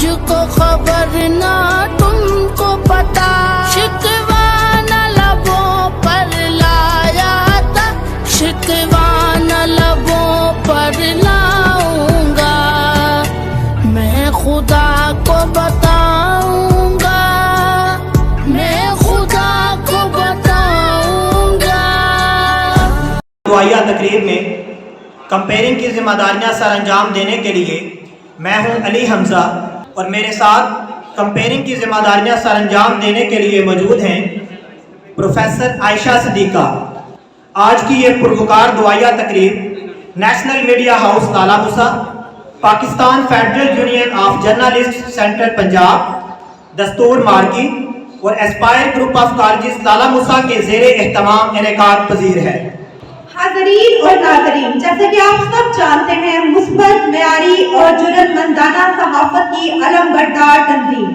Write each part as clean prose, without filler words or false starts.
مجھ کو خبر نہ تم کو پتا، شکوہ نہ لبوں پر لایا تھا، شکوہ نہ لبوں پر لاؤں گا، میں خدا کو بتاؤں گا، میں خدا کو بتاؤں گا۔ دعائیہ تقریب میں کمپیئرنگ کی ذمہ داریاں سر انجام دینے کے لیے میں ہوں علی حمزہ، اور میرے ساتھ کمپیئرنگ کی ذمہ داریاں سر انجام دینے کے لیے موجود ہیں پروفیسر عائشہ صدیقہ۔ آج کی یہ پروکار دعائیہ تقریب national media house Lala Musa, Pakistan federal union of journalist centre Punjab, دستور مارکی اور اسپائر گروپ آف کالجز لالہ موسیٰ کے زیر اہتمام انعقاد پذیر ہے۔ حاضرین اور ناظرین، جیسے کہ آپ سب جانتے ہیں، مثبت، معیاری اور جرأتمندانہ صحافت کی علم بردار تنظیم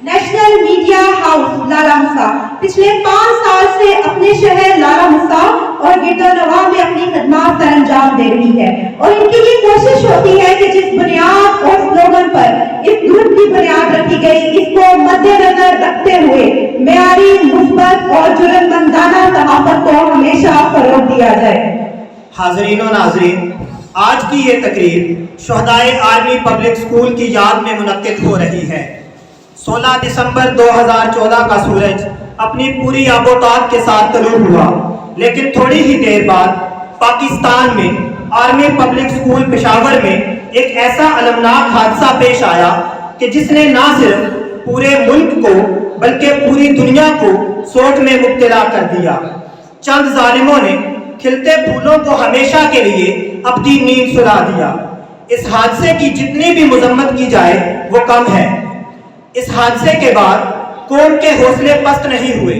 نیشنل میڈیا ہاؤس لالہ موسیٰ پچھلے 5 سال سے اپنے شہر لالہ موسیٰ اور گرد و نواح میں اپنی خدمات سر انجام دے رہی ہے، اور ان کی یہ کوشش ہوتی ہے کہ جس بنیاد اور سلوگن پر اس گروپ کی بنیاد رکھی گئی، اس کو مد نظر رکھتے ہوئے معیاری، مثبت اور جرأتمندانہ صحافت کو ہمیشہ فروغ دیا جائے۔ حاضرین و ناظرین، آج کی یہ تقریب شہدائے آرمی پبلک اسکول کی یاد میں منعقد ہو رہی ہے۔ 16 دسمبر 2014 کا سورج اپنی پوری آب و تاب کے ساتھ طلوع ہوا، لیکن تھوڑی ہی دیر بعد پاکستان میں آرمی پبلک اسکول پشاور میں ایک ایسا المناک حادثہ پیش آیا کہ جس نے نہ صرف پورے ملک کو بلکہ پوری دنیا کو سوگ میں مبتلا کر دیا۔ چند ظالموں نے کھلتے پھولوں کو ہمیشہ کے لیے اپنی نیند سلا دیا۔ اس حادثے کی جتنی بھی مذمت کی جائے وہ کم ہے۔ اس حادثے کے بعد قوم کے حوصلے پست نہیں ہوئے،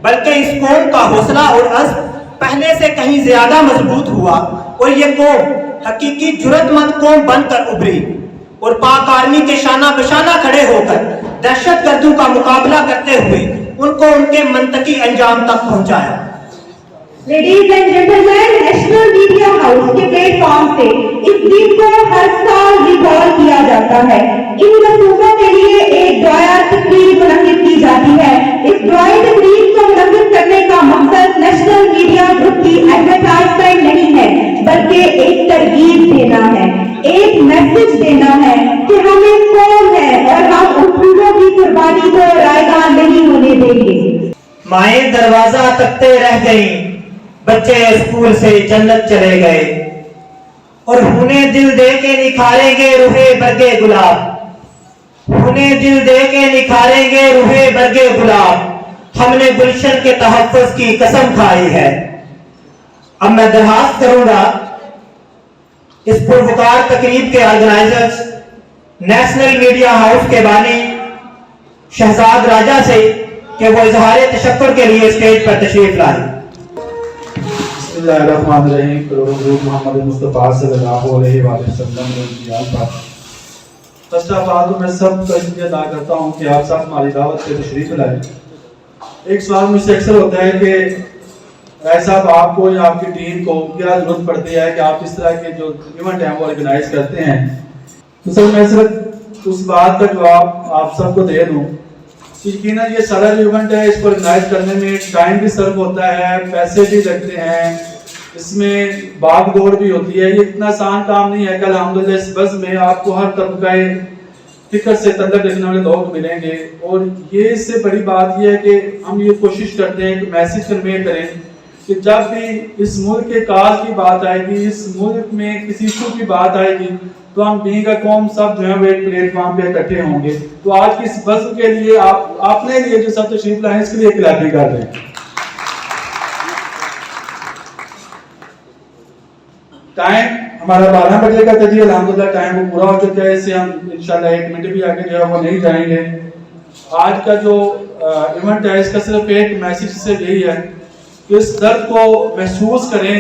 بلکہ اس قوم کا حوصلہ اور عزم پہلے سے کہیں زیادہ مضبوط ہوا، اور یہ قوم حقیقی جرأت مند قوم بن کر ابھری اور پاک آرمی کے شانہ بشانہ کھڑے ہو کر دہشت گردوں کا مقابلہ کرتے ہوئے ان کو ان کے منطقی انجام تک پہنچایا۔ Ladies and gentlemen, national media house کے پلیٹ فارم سے اس دن کو ہر سال ریکال کیا جاتا ہے۔ ان رسوموں کے لیے ایک دعائیہ تقریب منعقد کی جاتی ہے۔ اس دعائیہ تقریب کو منعقد کرنے کا مقصد نیشنل میڈیا گروپ کی ایڈورٹائزمنٹ نہیں ہے، بلکہ ایک ترغیب دینا ہے، ایک میسج دینا ہے کہ ہم ایک قوم ہیں اور ہم اصولوں کی قربانی کو رائیگاں نہیں ہونے دیں گے۔ مائیں دروازہ تکتے رہ گئیں، بچے اسکول سے جنت چلے گئے، اور انہیں دل دے کے نکھاریں گے روحے برگے گلاب، انہیں دل دے کے نکھاریں گے روحے برگے گلاب، ہم نے گلشن کے تحفظ کی قسم کھائی ہے۔ اب میں درخواست کروں گا اس پروکار تقریب کے آرگنائزرز نیشنل میڈیا ہاؤس کے بانی شہزاد راجہ سے کہ وہ اظہار تشکر کے لیے اسٹیج پر تشریف لائیں۔ بسم اللہ الرحمن الرحیم۔ حضرت محمد مصطفیٰ صلی اللہ علیہ وآلہ وسلم فرسٹ آف آل تو میں سب کا شکریہ ادا کرتا ہوں کہ آپ سب ہماری دعوت سے تشریف لائے۔ ایک سوال مجھ سے اکثر ہوتا ہے کہ ایسا آپ کو یا آپ کی ٹیم کو کیا ضرورت پڑتی ہے کہ آپ اس طرح کے جو ایونٹ ہیں وہ آرگنائز کرتے ہیں۔ تو سر میں صرف اس بات کا جواب آپ سب کو دے دوں، یقیناً یہ سارا جو ایونٹ ہے اس کو آرگنائز کرنے میں ٹائم بھی صرف ہوتا ہے، پیسے بھی لگتے ہیں، اس میں بھاگ دوڑ بھی ہوتی ہے۔ یہ اتنا آسان کام نہیں ہے کہ الحمدللہ اس بز میں آپ کو ہر طبقہ فکر سے تعلق رکھنے والے لوگ ملیں گے، اور یہ اس سے بڑی بات یہ ہے کہ ہم یہ کوشش کرتے ہیں کہ میسج کنوے کریں کہ جب بھی اس ملک کے کاز کی بات آئے گی، اس ملک میں کسی ایشو کی بات آئے گی، تو ہم بینگ اے قوم سب جو ہے وہ ایک پلیٹ فارم پہ اکٹھے ہوں گے۔ تو آج کی اس بزم کے لیے آپ نے لیے جو سب تشریف لائے ہیں اس کے لیے کلاپی کر رہے ہیں۔ ٹائم ہمارا 12 بجے کا تھا جی، الحمدللہ ٹائم وہ پورا ہو چکا ہے، اس سے ہم انشاءاللہ 1 منٹ بھی آگے جو ہے وہ نہیں جائیں گے۔ آج کا جو ایونٹ ہے اس کا صرف ایک میسج سے یہی ہے کہ اس درد کو محسوس کریں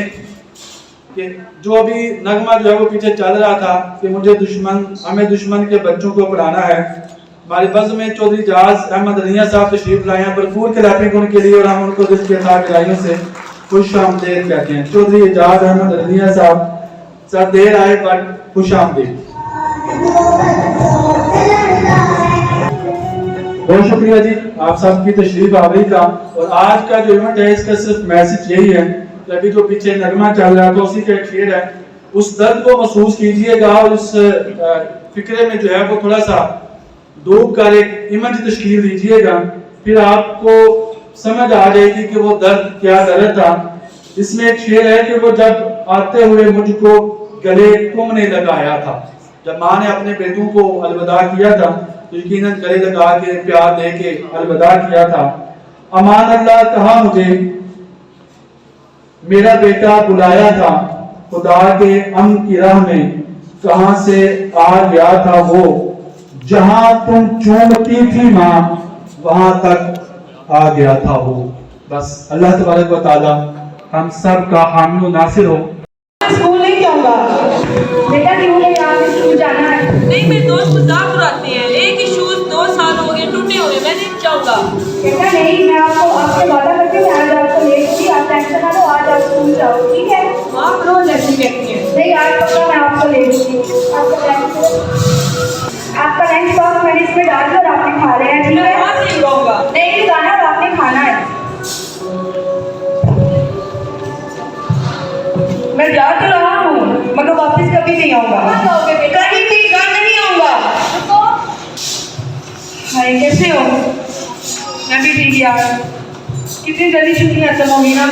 کہ جو ابھی نغمہ جو ہے وہ پیچھے چل رہا تھا کہ ہمیں دشمن کے بچوں کو پڑھانا ہے۔ ہمارے بزم میں چودھری جہاز احمد رضیہ صاحب تشریف لائے ہیں، بھرپور کلاپنگ ان کے لیے، اور ہم ان کو دل کے ساتھ گہرائیوں سے خوش آمدید کہتے ہیں۔ چودھری جہاز احمد رضیہ صاحب سر دیر آئے بٹ خوش آمدید۔ बहुत शुक्रिया जी आप सबकी तशरीफ आवरी का। और आज का जो इवेंट है इसका सिर्फ मैसेज यही है कि अभी जो पीछे नगमा चल रहा था उसी का एक शेर है, उस दर्द को महसूस कीजिएगा और उस फिक्रे में जो है वो थोड़ा सा डूब कर एक इमेज तश्कील दीजिएगा, फिर आपको समझ आ जाएगी कि वो दर्द क्या दर्द था। इसमें एक शेर है कि वो जब आते हुए मुझको गले तुमने लगाया था, जब माँ ने अपने बेटों को अलविदा किया था तो यकीनन गले लगा के प्यार दे के अलविदा किया था। अमान अल्लाह कहा मुझे मेरा बेटा बुलाया था, खुदा के अम्न की राह में कहां से आ गया था वो, जहां तुम चूमती थी माँ वहां तक आ गया था वो। बस अल्लाह तबारक व तआला हम सब का हामी व नासिर हो। स्कूल नहीं जाऊंगा बेटा, क्यों नहीं आज स्कूल जाना है? नहीं, मेरे दोस्त मजाक उड़ाते हैं, एक ही शूज 2 साल हो गए टूटे हुए, मैं नहीं जाऊंगा। बेटा नहीं, मैं आपसे वादा करती हूँ आज आपको ले लूंगी, आप टेंशन ना लो, आज आप स्कूल जाओ ठीक है? आप रोज ऐसी कहती हैं। नहीं आज पक्का मैं आपको ले लूंगी। आपका लंच बॉक्स मैंने इसमें डाल दिया और आपने खा लिया है ठीक मैं है? बात नहीं कहूंगा। नहीं खाना और आपने खाना है। मैं जा तो रहा हूँ मगर वापस कभी नहीं आऊंगा। कहीं भी घर नहीं आऊंगा। हाय कैसे हो? मैं भी ठीक यार। कितनी जल्दी छुट्टी खत्म होगी ना,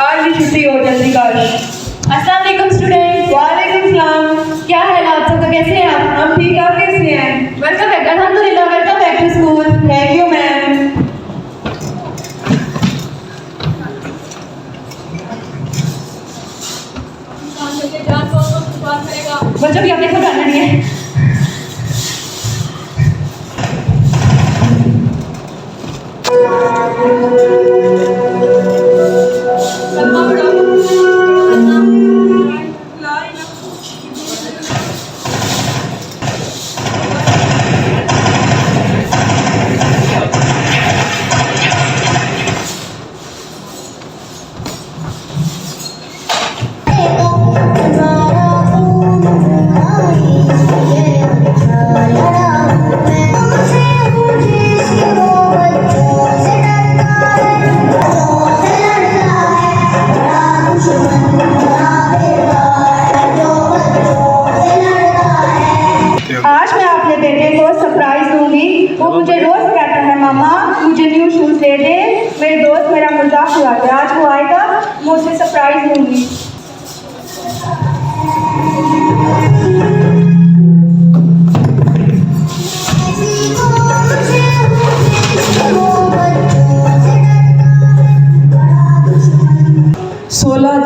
आज भी छुट्टी हो जल्दी काश। अस्सलाम वालेकुम स्टूडेंट। वालेकुम सलाम। क्या है आप सबका, कैसे हैं आप? हम ठीक, आप कैसे हैं? वेलकम बैक, अल्हम्दुलिल्लाह welcome back to school. Thank you ma'am. बच्चों की अपने को जानना नहीं है। आज मैं अपने बेटे को सरप्राइज दूंगी। वो मुझे रोज कहता है मामा मुझे न्यू शूज दे दे। मेरे दोस्त मेरा मजाक उड़ाते हैं, आज वो आएगा मैं उसे सरप्राइज दूंगी।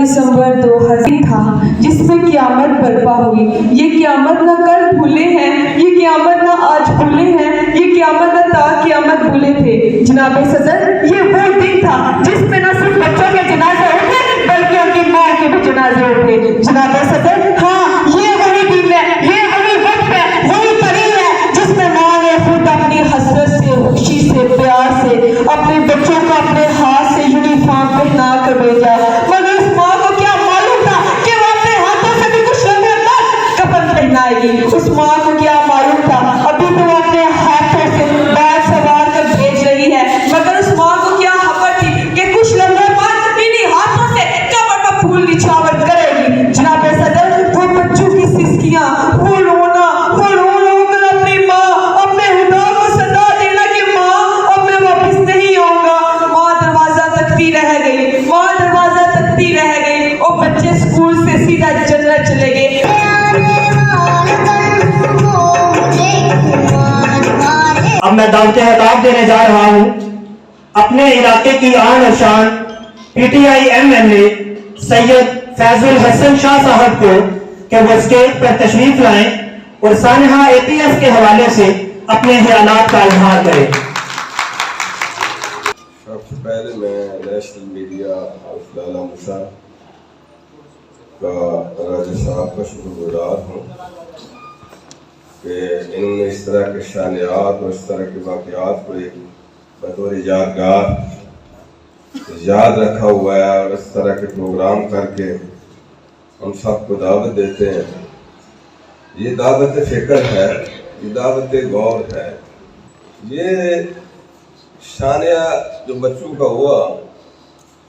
दिसंबर 2000 था जिसमें क़यामत बर्पा हुई। ये क़यामत ना कल भूले हैं, ये क़यामत ना आज भूले हैं, ये क़यामत ना ता क़यामत भूले थे। जनाबे सदर ये वो दिन था जिसमें ना सिर्फ बच्चों के जनाजे उठे बल्कि उनकी माँ के भी जनाजे उठे। जनाबे सदर हाँ ये वही दिन है, ये वही वक्त है, वही तारीख है जिसमें माँ ने खुद अपनी हसरत से, खुशी से, प्यार से अपने बच्चों को अपने हाथ से यूनिफॉर्म पहना कर भेजा। मगर उस माँ को क्या मालूम था कि वो अपने हाथों से भी कुछ लम्हे बाद कफन पहनाएगी। उस माँ को क्या मालूम था अभी तो वो अपने हाथों से बैग सवार कर भेज रही है, मगर उस माँ को क्या खबर थी कि कुछ लम्हे बाद इन्हीं हाथों से कमर पर फूल निछावर करेगी। जनाबे सदर वो बच्चों की सिसकियाँ, वो रोना, वो रो कर अपनी माँ, अपने हुदा को सदा देना कि माँ अब मैं वापस नहीं आऊंगा। माँ दरवाजा तकती रह गई, माँ दरवाजा तकती रह गई और बच्चे स्कूल से सीधा जन्नत चले गए। अब मैं दावते खिताब देने जा रहा हूँ अपने इलाके की आन और शान पीटीआई एमएलए सैयद फैजुल हसन शाह साहब को कि वो स्टेज पर तशरीफ लाएं और सानहा एपीएस के हवाले से अपने ख्यालात का इजहार करें। सबसे पहले मैं नेशनल मीडिया हाउस लाला मूसा का राजा साहब का शुक्रगुजार हूँ कि इन्होंने इस तरह के शानियात और इस तरह के वाक़यात को एक बतौर यादगार याद रखा हुआ है और इस तरह के प्रोग्राम करके हम सबको दावत देते हैं। ये दावत फ़िक्र है, ये दावत गौर है یہ شانیہ جو بچوں کا ہوا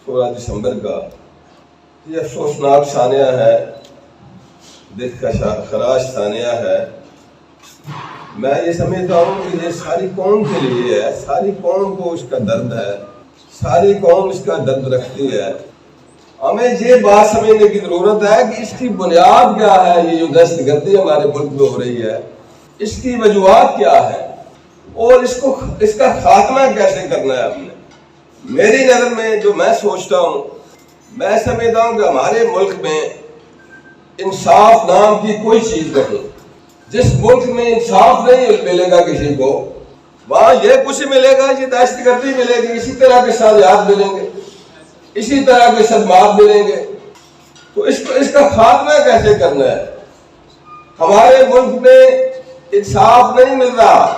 16 دسمبر کا، یہ افسوسناک شانیہ ہے، دل کا خراش شانیہ ہے۔ میں یہ سمجھتا ہوں کہ یہ ساری قوم کے لیے ہے، ساری قوم کو اس کا درد ہے، ساری قوم اس کا درد رکھتی ہے۔ ہمیں یہ بات سمجھنے کی ضرورت ہے کہ اس کی بنیاد کیا ہے، یہ جو دہشت گردی ہمارے ملک میں ہو رہی ہے، اس کی وجوہات کیا ہے اور اس کا خاتمہ کیسے کرنا ہے۔ ہم نے میری نظر میں جو میں سوچتا ہوں، میں سمجھتا ہوں کہ ہمارے ملک میں انصاف نام کی کوئی چیز نہیں۔ جس ملک میں انصاف نہیں ملے گا کسی کو، وہاں یہ کچھ ملے گا، یہ دہشت گردی ملے گی، اسی طرح کے سازیات ملیں گے، اسی طرح کے صدمات ملیں گے۔ تو اس کا خاتمہ کیسے کرنا ہے؟ ہمارے ملک میں انصاف نہیں مل رہا،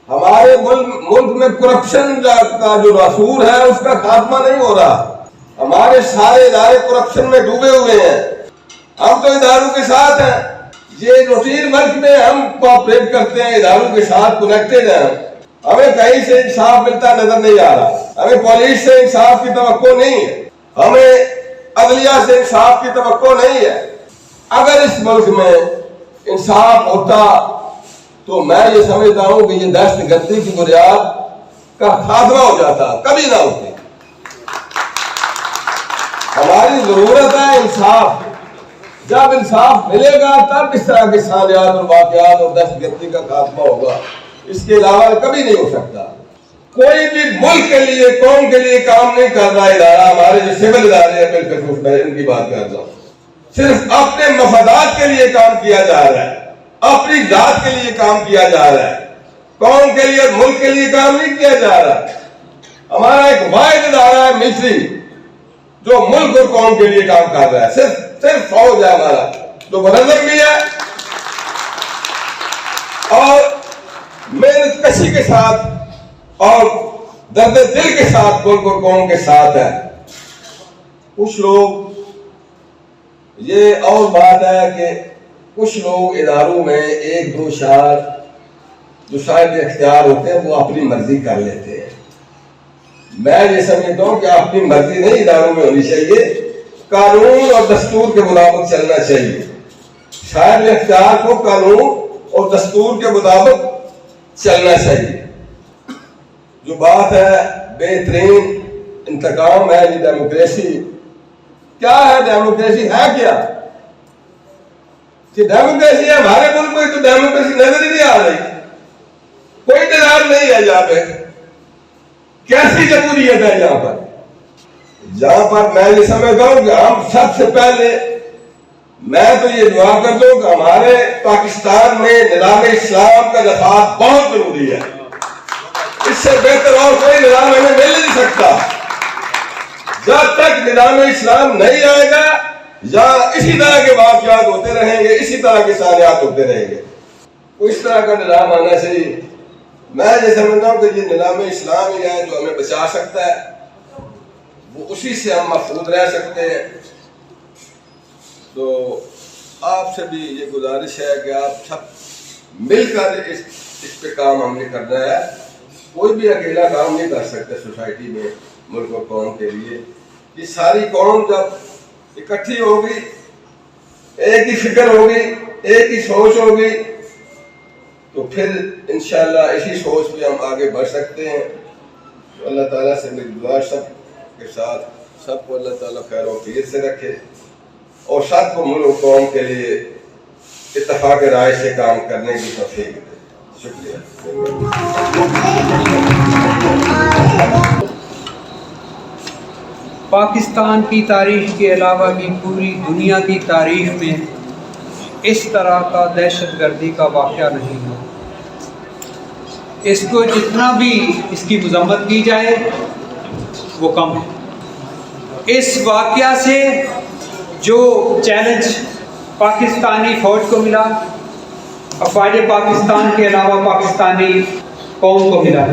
ہمارے ملک میں کرپشن کا جو رسول ہے اس کا خاتمہ نہیں ہو رہا۔ ہمارے سارے ادارے کرپشن میں ڈوبے ہوئے ہیں۔ ہم تو اداروں کے ساتھ ہیں، یہ روٹین ورک میں ہم کوآپریٹ کرتے ہیں، اداروں کے ساتھ کنیکٹڈ ہیں، ہمیں کہیں سے انصاف ملتا نظر نہیں آ رہا۔ ہمیں پولیس سے انصاف کی توقع نہیں ہے، ہمیں عدلیہ سے انصاف کی توقع نہیں ہے۔ اگر اس ملک میں انصاف ہوتا تو میں یہ سمجھتا ہوں کہ یہ دہشت گردی کی بنیاد کا خاتمہ ہو جاتا، کبھی نہ ہوتی۔ ہماری ضرورت ہے انصاف۔ جب انصاف ملے گا تب اس طرح کے سازیات اور واقعات اور دہشت گردی کا خاتمہ ہوگا، اس کے علاوہ کبھی نہیں ہو سکتا۔ کوئی بھی ملک کے لیے، قوم کے لیے کام نہیں کر رہا ادارہ، ہمارے جو سول ادارے ہیں بالخصوص میں ان کی بات کر رہا ہوں، صرف اپنے مفادات کے لیے کام کیا جا رہا ہے، اپنی ذات کے لیے کام کیا جا رہا ہے، قوم کے لیے اور ملک کے لیے کام نہیں کیا جا رہا۔ ہمارا ایک واحد ادارہ ہے ملٹری، جو ملک اور قوم کے لیے کام کر رہا ہے، صرف فوج ہے ہمارا، جو منظم بھی ہے اور محنت کشی کے ساتھ اور درد دل کے ساتھ ملک اور قوم کے ساتھ ہے۔ کچھ لوگ، یہ اور بات ہے کہ کچھ لوگ اداروں میں ایک دو شعار جو صاحب اختیار ہوتے ہیں وہ اپنی مرضی کر لیتے ہیں۔ میں یہ سمجھتا ہوں کہ اپنی مرضی نہیں اداروں میں ہونی چاہیے، قانون اور دستور کے مطابق چلنا چاہیے۔ صاحب اختیار کو قانون اور دستور کے مطابق چلنا چاہیے۔ جو بات ہے بہترین انتقام ہے، یہ ڈیموکریسی کیا ہے؟ ڈیموکریسی ہے کیا؟ کہ ڈیموکریسی ہے ہمارے ملک میں تو ڈیموکریسی نظر ہی نہیں آ رہی، کوئی نظام نہیں ہے یہاں پہ۔ کیسی جمہوریت ہے یہاں پر؟ جہاں پر میں یہ سمجھتا ہوں کہ ہم سب سے پہلے، میں تو یہ دعا کر دوں کہ ہمارے پاکستان میں نظام اسلام کا دفاع بہت ضروری ہے۔ اس سے بہتر اور کوئی نظام ہمیں مل نہیں سکتا۔ جب تک نظام اسلام نہیں آئے گا یا اسی طرح کے واقعات ہوتے رہیں گے، اسی طرح کے سازیات ہوتے رہیں گے۔ اس طرح کا نظام آنا چاہیے۔ میں یہ سمجھتا ہوں کہ یہ نظام اسلام ہی ہے جو ہمیں بچا سکتا ہے، وہ اسی سے ہم محفوظ رہ سکتے ہیں۔ تو آپ سے بھی یہ گزارش ہے کہ آپ سب مل کر اس پہ کام ہم نے کرنا ہے۔ کوئی بھی اکیلا کام نہیں کر سکتا سوسائٹی میں، ملک اور قوم کے لیے۔ یہ ساری قوم جب اکٹھی ہوگی، ایک ہی فکر ہوگی، ایک ہی سوچ ہوگی، تو پھر انشاءاللہ اسی سوچ پہ ہم آگے بڑھ سکتے ہیں۔ تو اللہ تعالیٰ سے میری دعا سب کے ساتھ، سب کو اللہ تعالیٰ خیر و عافیت سے رکھے اور سب کو ملک و قوم کے لیے اتفاق رائے سے کام کرنے کی توفیق دے۔ شکریہ۔ پاکستان کی تاریخ کے علاوہ بھی پوری دنیا کی تاریخ میں اس طرح کا دہشت گردی کا واقعہ نہیں ہوا۔ اس کو جتنا بھی اس کی مذمت کی جائے وہ کم ہے۔ اس واقعہ سے جو چیلنج پاکستانی فوج کو ملا، افواج پاکستان کے علاوہ پاکستانی قوم کو ملا،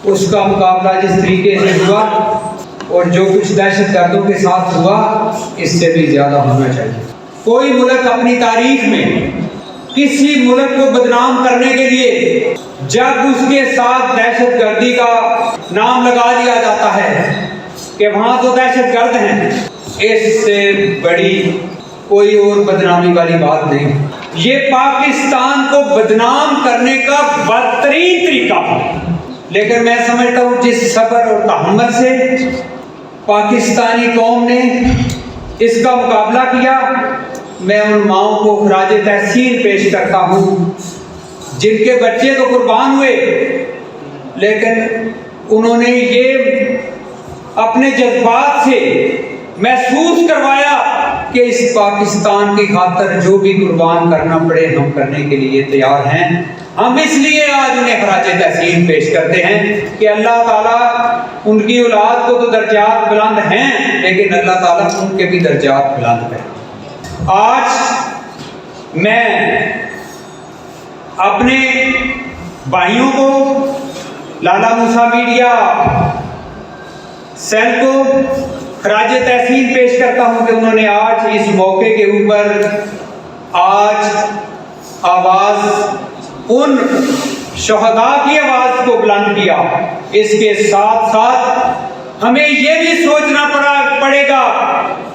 اس کا مقابلہ جس طریقے سے ہوا اور جو کچھ دہشت گردوں کے ساتھ ہوا، اس سے بھی زیادہ ہونا چاہیے۔ کوئی ملک اپنی تاریخ میں किसी मुल्क को बदनाम करने के लिए जब उसके साथ दहशत गर्दी का नाम लगा दिया जाता है कि वहाँ तो दहशत गर्द हैं, इससे बड़ी कोई और बदनामी वाली बात नहीं। ये पाकिस्तान को बदनाम करने का बदतरीन तरीका है। लेकिन मैं समझता हूँ जिस सब्र और तहम्मुल से पाकिस्तानी कौम ने इसका मुकाबला किया, मैं उन माओं को खराज तहसीन पेश करता हूँ जिनके बच्चे तो कुर्बान हुए, लेकिन उन्होंने ये अपने जज्बात से महसूस करवाया कि इस पाकिस्तान की खातिर जो भी कुर्बान करना पड़े हम करने के लिए तैयार हैं। हम इसलिए आज उन्हें खराज तहसीन पेश करते हैं कि अल्लाह ताला उनकी औलाद को तो दर्जात बुलंद हैं, लेकिन अल्लाह ताला उनके भी दर्जात बुलंद करें। आज मैं अपने भाइयों को, लाला मूसा मीडिया सेल को खराज तहसीन पेश करता हूँ कि उन्होंने आज इस मौके के ऊपर आज आवाज़ उन शहदा की आवाज़ को बुलंद किया। इसके साथ साथ हमें ये भी सोचना पड़ेगा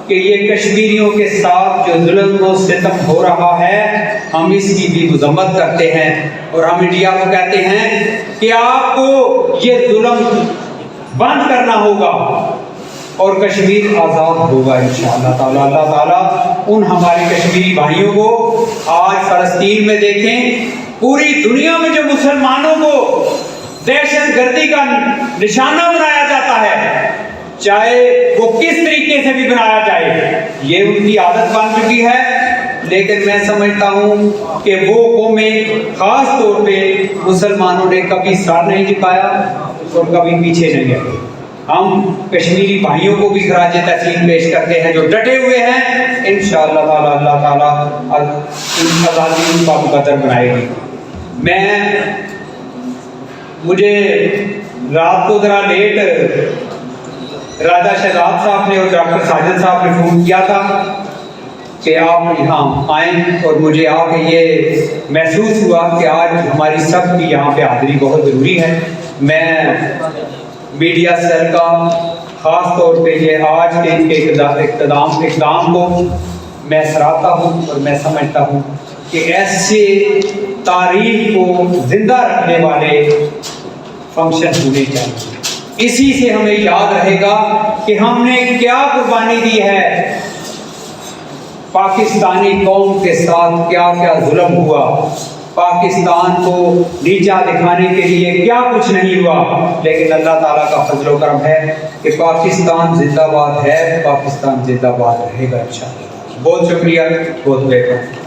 कि ये कश्मीरियों के साथ जो जुल्म और सितम हो रहा है, हम इसकी भी मज़म्मत करते हैं और हम इंडिया को कहते हैं कि आपको ये जुल्म बंद करना होगा और कश्मीर आज़ाद होगा इंशाअल्लाह ताला। अल्लाह ताला उन हमारे कश्मीरी भाइयों को आज फ़लस्तीन में देखें, पूरी दुनिया में जो मुसलमानों को दहशत गर्दी का निशाना बनाया जाता है, चाहे वो किस तरीके से भी बनाया जाए, ये उनकी आदत बन चुकी है। लेकिन मैं समझता हूँ कि वो कौमें ख़ास तौर पे मुसलमानों ने कभी सर नहीं झुकाया और कभी पीछे नहीं गए। हम कश्मीरी भाइयों को भी खराज तहसीन पेश करते हैं जो डटे हुए हैं। इंशाअल्लाह ताला अल्लाह ताला आज़ादी का मुकद्दर बनाएगी। मुझे रात को ज़रा लेट राजा शहजाद साहब ने और डॉक्टर साजिद साहब ने फ़ोन किया था कि आप यहाँ आएँ, और मुझे आके ये महसूस हुआ कि आज हमारी सब की यहाँ पे हाज़िरी बहुत ज़रूरी है। मैं मीडिया सेल का ख़ास तौर पे ये आज के इनके इक़दाम को मैं सराहता हूँ और मैं समझता हूँ कि ऐसे तारीख़ को ज़िंदा रखने वाले फंक्शन होने चाहिए। इसी से हमें याद रहेगा कि हमने क्या कुर्बानी दी है, पाकिस्तानी कौम के साथ क्या क्या जुल्म हुआ, पाकिस्तान को नीचा दिखाने के लिए क्या कुछ नहीं हुआ। लेकिन अल्लाह ताला का फजल करम है कि पाकिस्तान जिंदाबाद है, पाकिस्तान जिंदाबाद रहेगा इंशाअल्लाह। बहुत शुक्रिया, बहुत बेहतर।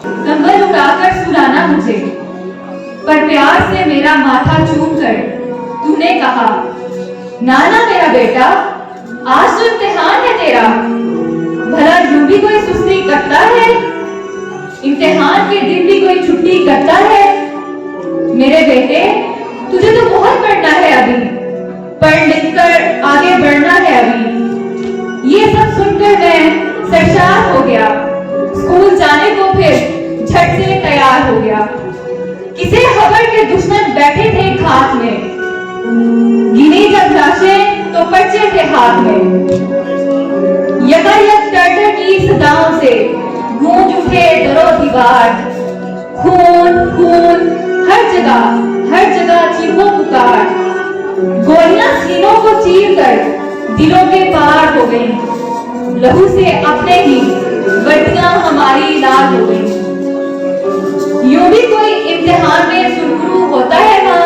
कंबल उठाकर सुलाना मुझे, पर प्यार से मेरा माथा चूम कर तूने कहा, नाना मेरा बेटा आज तो इम्तिहान है तेरा, भला यूं भी कोई सुस्ती करता है, इम्तिहान के दिन भी कोई छुट्टी करता है। मेरे बेटे तुझे तो बहुत पढ़ना है अभी, पढ़ लिख कर आगे बढ़ना है अभी। ये सब सुनकर मैं सरशार हो गया, स्कूल जाने को फिर झट से तैयार हो गया। किसे खबर के दुश्मन बैठे थे घात में, गिनी जब लाशें तो पर्चे थे हाथ में। यकायक टर्टर की सदाओं से गूंज उठे दरो दीवार, खून खून हर जगह चीखों पुकार। गोलियां सीनों को चीर कर दिलों के पार हो गई, लहू से अपने ही वर्दियां हमारी लाल हो गई। यूं भी कोई इम्तिहान में सुरखरू होता है मां,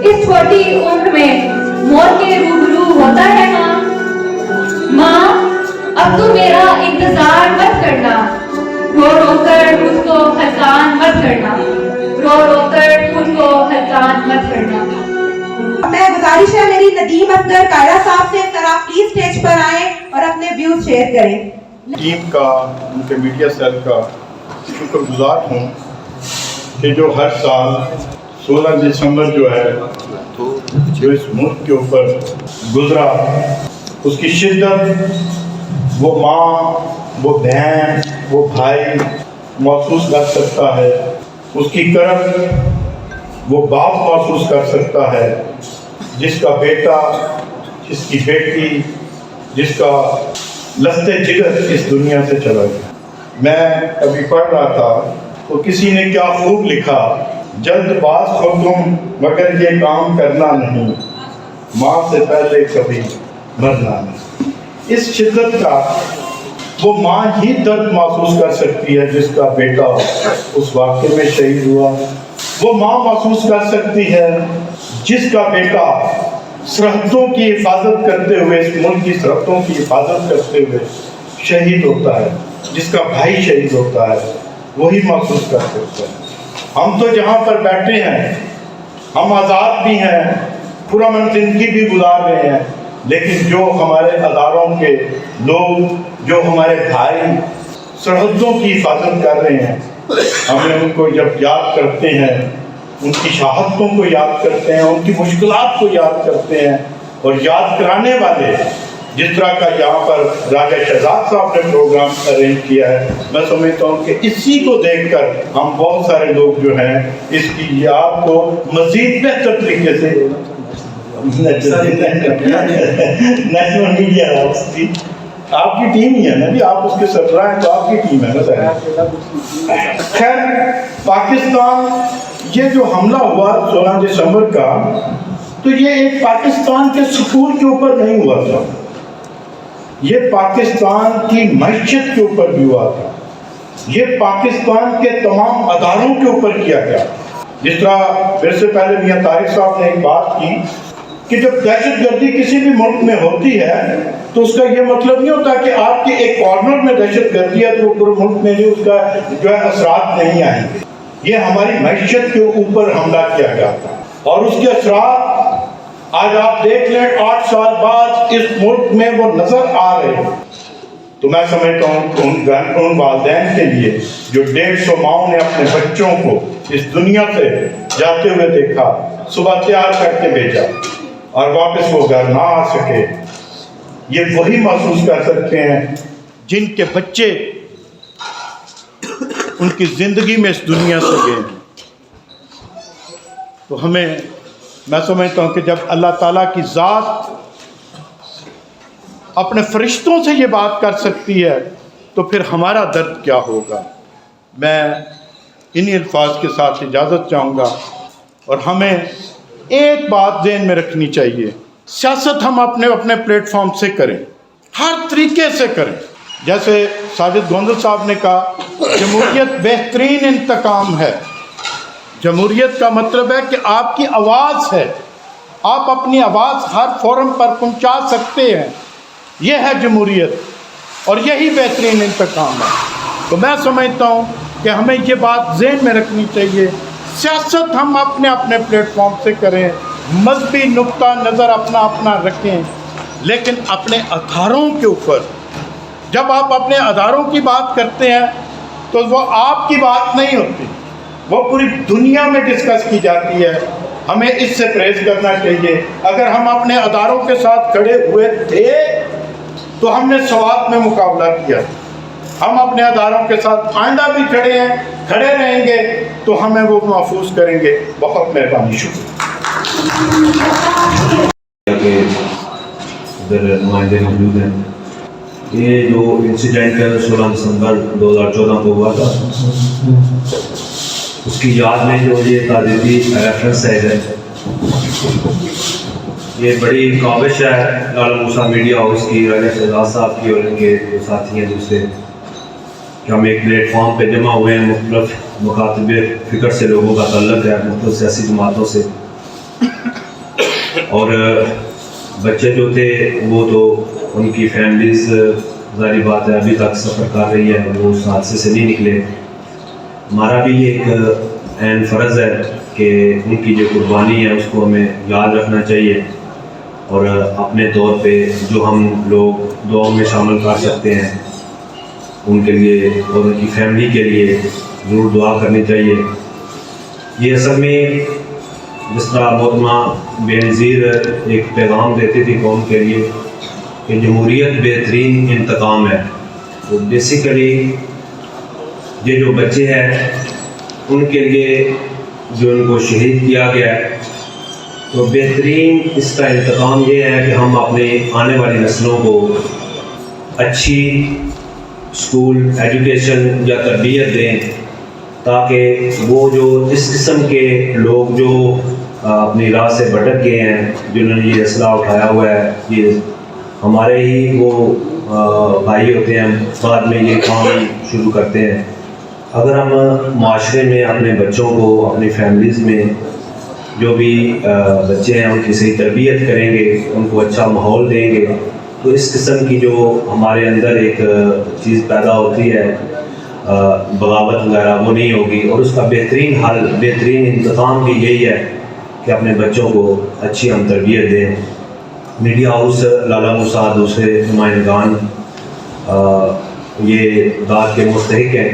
इस छोटी उम्र में मौत के रूबरू होता है मां। अब तो मेरा इंतजार मत करना, रो रो कर मुझको हल्कान मत करना, रो रो कर मुझको हल्कान मत करना। मैं गुजारिश है मेरी नदीम अख्तर कायरा साहब से, सर आप प्लीज स्टेज पर आएं और अपने व्यूज शेयर करें। टीम का, उनके मीडिया सेल का शुक्रगुजार हूँ कि जो हर साल 16 दिसंबर जो है जो इस मुल्क के ऊपर गुजरा, उसकी शिद्दत, वो माँ, वो बहन, वो भाई, महसूस कर सकता है, उसकी करब वो बाप महसूस कर सकता है जिसका बेटा, जिसकी बेटी, जिसका लफ्ते जिगर इस दुनिया से चला गया। मैं कभी पढ़ रहा था तो किसी ने क्या खूब लिखा, जल्दबाज हो तुम मगर ये काम करना नहीं, माँ से पहले कभी मरना नहीं। इस शिद्दत का वो माँ ही दर्द महसूस कर सकती है जिसका बेटा उस वाक़े में शहीद हुआ। वो माँ महसूस कर सकती है जिसका बेटा सरहदों की हिफाजत करते हुए, इस मुल्क की सरहदों की हिफाजत करते हुए शहीद होता है, जिसका भाई शहीद होता है, वही महसूस कर सकता है। हम तो जहाँ पर बैठे हैं हम आज़ाद भी हैं, पुरअमन ज़िंदगी भी गुजार रहे हैं, लेकिन जो हमारे अदारों के लोग, जो हमारे भाई सरहदों की हिफाजत कर रहे हैं, हमें उनको जब याद करते हैं, उनकी शहादतों को याद करते हैं, उनकी मुश्किलात को याद करते हैं, और याद कराने वाले जिस तरह का यहाँ पर राजा शहजाद साहब ने प्रोग्राम अरेंज किया है, मैं समझता हूँ कि इसी को देखकर हम बहुत सारे लोग जो हैं इसकी याद को मज़ीद बेहतर तरीके से नेशनल मीडिया हाउस की आपकी टीम ही है ना जी, आप उसके सरबराह हैं तो आपकी टीम है ना सर। खैर, पाकिस्तान ये जो हमला हुआ 16 दिसंबर का, तो ये एक पाकिस्तान के सुकून के ऊपर नहीं हुआ था, ये पाकिस्तान की मैशत के ऊपर भी हुआ था, ये पाकिस्तान के तमाम अदारों के ऊपर किया गया। जिस तरह मेरे से पहले मियां तारिक साहब ने एक बात की कि जब दहशतगर्दी किसी भी मुल्क में होती है तो उसका ये मतलब नहीं होता कि आपके एक कॉर्नर में दहशतगर्दी है तो पूरे मुल्क में जो उसका जो है असरात नहीं आएंगे। ये हमारी मैशत के ऊपर हमला किया गया था और उसके असरात आज आप देख लें 8 साल बाद इस मुल्क में वो नजर आ रहे हैं। तो मैं समझता हूँ उन वालिदैन के लिए जो 150 माओं ने अपने बच्चों को इस दुनिया से जाते हुए देखा, सुबह तैयार करके भेजा और वापस वो घर ना आ सके, ये वही महसूस कर सकते हैं जिनके बच्चे उनकी ज़िंदगी में इस दुनिया से गए। तो हमें, मैं समझता हूँ कि जब अल्लाह ताला की ज़ात अपने फरिश्तों से ये बात कर सकती है तो फिर हमारा दर्द क्या होगा। मैं इन्हीं अल्फाज के साथ इजाज़त चाहूँगा और हमें एक बात ज़हन में रखनी चाहिए, सियासत हम अपने अपने प्लेटफॉर्म से करें, हर तरीके से करें। जैसे साजिद गोंदल साहब ने कहा, जमहूरियत बेहतरीन इंतकाम है। जमहूरियत का मतलब है कि आपकी आवाज़ है, आप अपनी आवाज़ हर फोरम पर पहुंचा सकते हैं, यह है जमहूरियत और यही बेहतरीन इंतकाम है। तो मैं समझता हूँ कि हमें ये बात ज़हन में रखनी चाहिए, सियासत हम अपने अपने प्लेटफॉर्म से करें, मजहबी नुक्ता नज़र अपना अपना रखें, लेकिन अपने अधारों के ऊपर जब आप अपने अधारों की बात करते हैं तो वो आपकी बात नहीं होती, वो पूरी दुनिया में डिस्कस की जाती है। हमें इससे परहेज करना चाहिए। अगर हम अपने अदारों के साथ खड़े हुए थे तो हमने सवाब में मुकाबला किया, हम अपने अदारों के साथ आइंदा भी खड़े हैं, खड़े रहेंगे तो हमें वो महफूज करेंगे। बहुत मेहरबानी, शुक्रिया। इधर नुमाइंदे मौजूद हैं। ये जो इंसिडेंट 16 दिसंबर 2014 को हुआ था, उसकी याद में जो ये ताज़ीदी रेफरेंस है, ये बड़ी काविश है लाला मूसा मीडिया हाउस की, राजा शहजाद साहब की और इनके जो साथी हैं दूसरे, कि हम एक प्लेटफॉर्म पे जमा हुए हैं। मुख्तलिफ मुखातिबे फ़िक्र से लोगों का तल्लुक़ है, मुख्तलिफ सियासी जमातों से, और बच्चे जो थे वो तो उनकी फैमिलीज़ ज़ाहिर बात है अभी तक सफ़र कर रही है, वो उस हादसे से नहीं निकले। हमारा भी एक ऐन फ़र्ज़ है कि उनकी जो कुर्बानी है उसको हमें याद रखना चाहिए और अपने तौर पे जो हम लोग दुआ में शामिल कर सकते हैं उनके लिए और उनकी फैमिली के लिए ज़रूर दुआ करनी चाहिए। ये असल में जिस तरह मोहतरमा बेनज़ीर एक पैगाम देती थी कौम के लिए कि जमहूरियत बेहतरीन इंतकाम है, तो बेसिकली یہ جو بچے ہیں ان کے لیے جو ان کو شہید کیا گیا ہے، تو بہترین اس کا انتقام یہ ہے کہ ہم اپنے آنے والی نسلوں کو اچھی اسکول ایجوکیشن یا تربیت دیں، تاکہ وہ جو اس قسم کے لوگ جو اپنی راہ سے بھٹک گئے ہیں، جنہوں نے یہ اسلحہ اٹھایا ہوا ہے، یہ ہمارے ہی وہ بھائی ہوتے ہیں، بعد میں یہ کام شروع کرتے ہیں۔ اگر ہم معاشرے میں اپنے بچوں کو، اپنی فیملیز میں جو بھی بچے ہیں ان کی صحیح تربیت کریں گے، ان کو اچھا ماحول دیں گے، تو اس قسم کی جو ہمارے اندر ایک چیز پیدا ہوتی ہے بغاوت وغیرہ، وہ نہیں ہوگی۔ اور اس کا بہترین حل، بہترین انتظام بھی یہی ہے کہ اپنے بچوں کو اچھی ہم تربیت دیں۔ میڈیا ہاؤس لالا موسیٰ، دوسرے نمائندگان یہ بات کے مستحق ہیں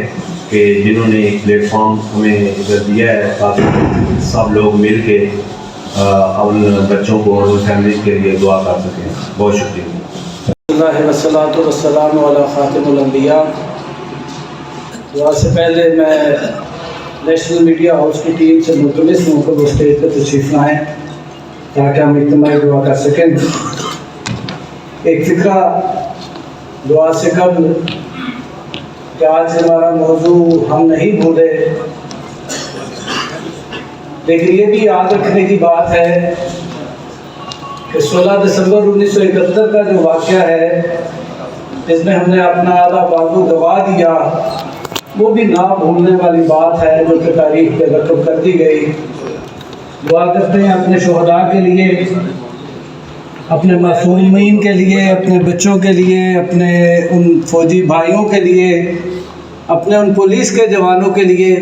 کہ جنہوں نے ایک پلیٹ فارم ہمیں ادھر دیا ہے تاکہ سب لوگ مل کے ان بچوں کو اور فیملیز کے لیے دعا کر سکیں۔ بہت شکریہ۔ اللہ والصلاۃ والسلام علی خاتم الانبیاء۔ دعا سے پہلے میں نیشنل میڈیا ہاؤس کی ٹیم سے ملتمس ہوں کہ وہ اسٹیج پہ تشریف لائیں تاکہ ہم اجتماعی دعا کر سکیں۔ ایک فکرہ دعا سے قبل کہ آج ہمارا موضوع ہم نہیں بھولے، لیکن یہ بھی یاد رکھنے کی بات ہے کہ 16 دسمبر 1971 کا جو واقعہ ہے جس میں ہم نے اپنا آدھا بازو گوا دیا، وہ بھی نہ بھولنے والی بات ہے جو کہ تاریخ پہ رقم کر دی گئی۔ دعا کرتے ہیں اپنے شہداء کے لیے، اپنے معصومین کے لیے، اپنے بچوں کے لیے، اپنے ان فوجی بھائیوں کے لیے، اپنے ان پولیس کے جوانوں کے لیے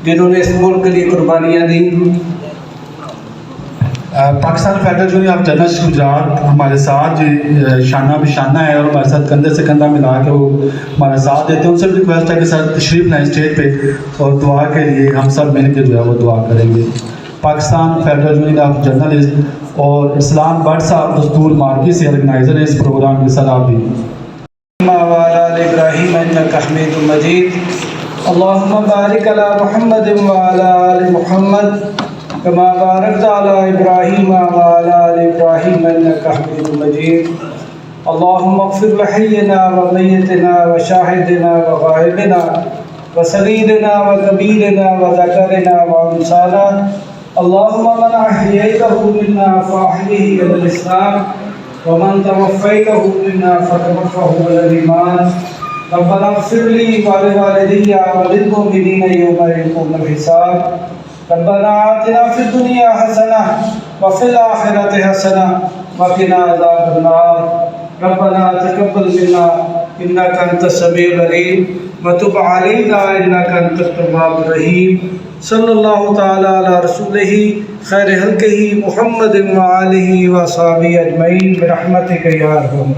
جنہوں نے اس ملک کے لیے قربانیاں دی۔ Pakistan federal union of journalist Gujrat ہمارے ساتھ شانہ بشانہ ہے اور ہمارے ساتھ کندھے سے کندھا ملا کے وہ ہمارا ساتھ دیتے ہیں۔ ان سے بھی ریکویسٹ ہے کہ سر تشریف لائیں اسٹیج پہ اور دعا کے لیے ہم سب مل کے جو ہے وہ دعا کریں گے۔ Pakistan federal union of journalist اور اسلام بٹ صاحب دستور مارکی سے آرگنائزر ہیں اس پروگرام کے، سر آپ بھی۔ وعلى آل إبراهيم إنك حميد مجيد اللهم بارك على محمد وعلى آل محمد كما باركت على إبراهيم وعلى آل إبراهيم إنك حميد مجيد اللهم اغفر لحينا وميتنا وشاهدنا وغائبنا وصغيرنا وكبيرنا وذكرنا وأنثانا اللهم من أحييته منا فأحيه على الإسلام ومن توفيته منا فتوفه على الإيمان ربنا اغفر لي ولوالدي وللمؤمنين يوم يقوم الحساب ربنا آتنا في الدنيا حسنة وفي الآخرة حسنة وقنا عذاب النار ربنا تقبل منا إنك أنت السميع العليم وتب علينا إنك أنت التواب الرحيم صلی اللہ تعالیٰ علی رسولہ خیر خلقہ محمد وآلہ وصحبہ اجمعین برحمتک یا ارحم۔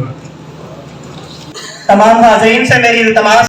تمام حاضرین سے میری التماس